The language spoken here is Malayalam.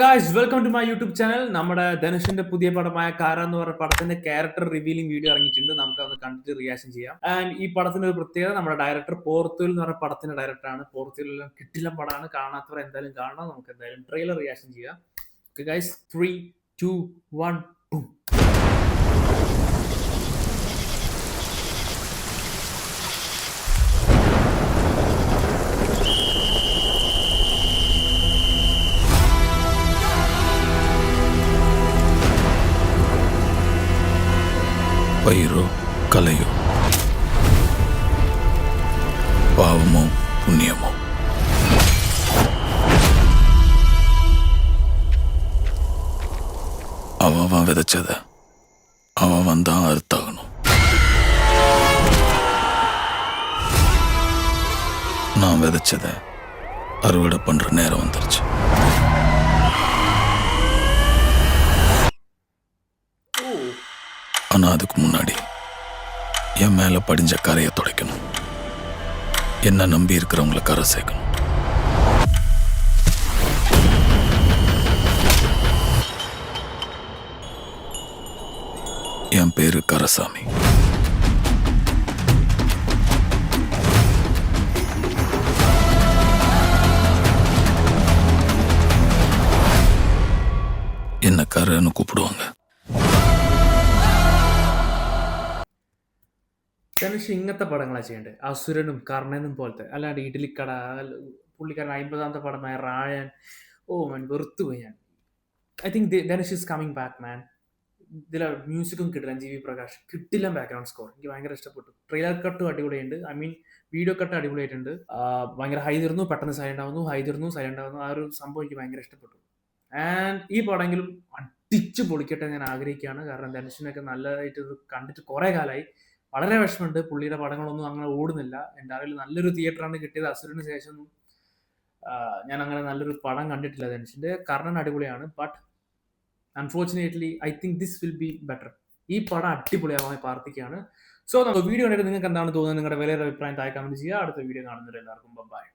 Guys welcome to my YouTube channel. നമ്മുടെ ധനുഷിന്റെ പുതിയ പടമായ കാര എന്ന് പറയുന്ന പടത്തിന്റെ ക്യാരക്ടർ റിവീലിംഗ് വീഡിയോ ഇറങ്ങിയിട്ടുണ്ട്. നമുക്ക് അത് കണ്ടിട്ട് റിയാക്ഷൻ ചെയ്യാം. ആൻഡ് ഈ പടത്തിന്റെ ഒരു പ്രത്യേകത, നമ്മുടെ ഡയറക്ടർ പോർത്തുൽ എന്ന് പറയുന്ന പടത്തിന്റെ ഡയറക്ടറാണ്. പോർത്തുലെല്ലാം കിട്ടില്ല പടമാണ്. കാണാത്തവർ എന്തായാലും കാണണം. നമുക്ക് എന്തായാലും ട്രെയിലർ റിയാക്ഷൻ ചെയ്യാം. Okay guys, 3, 2, 1 boom. పైరో కలయో పావమో పుణ్యమో அவன் விதைச்சத அவன் தான் அறுத்தாகணும். நான் விதைச்சத அறுவடை பண்ற நேரம் வந்துருச்சு. ஆனா அதுக்கு முன்னாடி என் மேல படிஞ்ச கரையை துடைக்கணும். என்ன நம்பி இருக்கிறவங்கள கரை சேர்க்கணும். என் பேரு கரசாமி. என்ன கரைன்னு கூப்பிடுவாங்க. ധനുഷ് ഇങ്ങനത്തെ പടങ്ങളാണ് ചെയ്യേണ്ടത്. അസുരനും കർണനും പോലത്തെ, അല്ലാണ്ട് ഇഡലിക്കട, പുള്ളിക്കാരൻ 50ാമത്തെ പടമായ റായൻ. ഓ മാൻ, വെറുത്തുപോയി ഞാൻ. I think Dhanush is coming back man. ഇതിലെ മ്യൂസിക്കും കിട്ടില്ല. ജി വി പ്രകാശ് കിട്ടില്ല. ബാക്ക്ഗ്രൗണ്ട് സ്കോർ എനിക്ക് ഭയങ്കര ഇഷ്ടപ്പെട്ടു. ട്രെയിലർ കട്ടും അടിപൊളിയുണ്ട്. ഐ മീൻ വീഡിയോ കട്ട് അടിപൊളിയായിട്ടുണ്ട്. ഭയങ്കര ഹൈ തീർന്നു, പെട്ടെന്ന് സൈലന്റ് ആവുന്നു, ഹൈ തീർന്നു, സൈലന്റ് ആവുന്നു. ആ ഒരു സംഭവം എനിക്ക് ഭയങ്കര ഇഷ്ടപ്പെട്ടു. ആൻഡ് ഈ പടമെങ്കിലും അടിച്ച് പൊളിക്കട്ടെ ഞാൻ ആഗ്രഹിക്കുകയാണ്. കാരണം ധനുഷിനൊക്കെ നല്ലതായിട്ട് ഇത് കണ്ടിട്ട് കുറെ കാലമായി. വളരെ വിഷമമുണ്ട്. പുള്ളിയുടെ പടങ്ങളൊന്നും അങ്ങനെ ഓടുന്നില്ല. എൻ്റെ അറിവിൽ നല്ലൊരു തിയേറ്ററാണ് കിട്ടിയത്. അസുരന് ശേഷം ഞാൻ അങ്ങനെ നല്ലൊരു പടം കണ്ടിട്ടില്ല ധനുഷിന്റെ. കർണൻ അടിപൊളിയാണ്. But unfortunately I think this will be better. ഈ പടം അടിപൊളിയാവാൻ പ്രാർത്ഥിക്കുകയാണ്. സോ നമുക്ക് വീഡിയോ കണ്ടിട്ട് നിങ്ങൾക്ക് എന്താണ് തോന്നുന്നത്? നിങ്ങളുടെ വലിയൊരു അഭിപ്രായം താഴെ കമന്റ് ചെയ്യുക. അടുത്ത വീഡിയോ കാണുന്നവരെ എല്ലാവർക്കും ബൈ.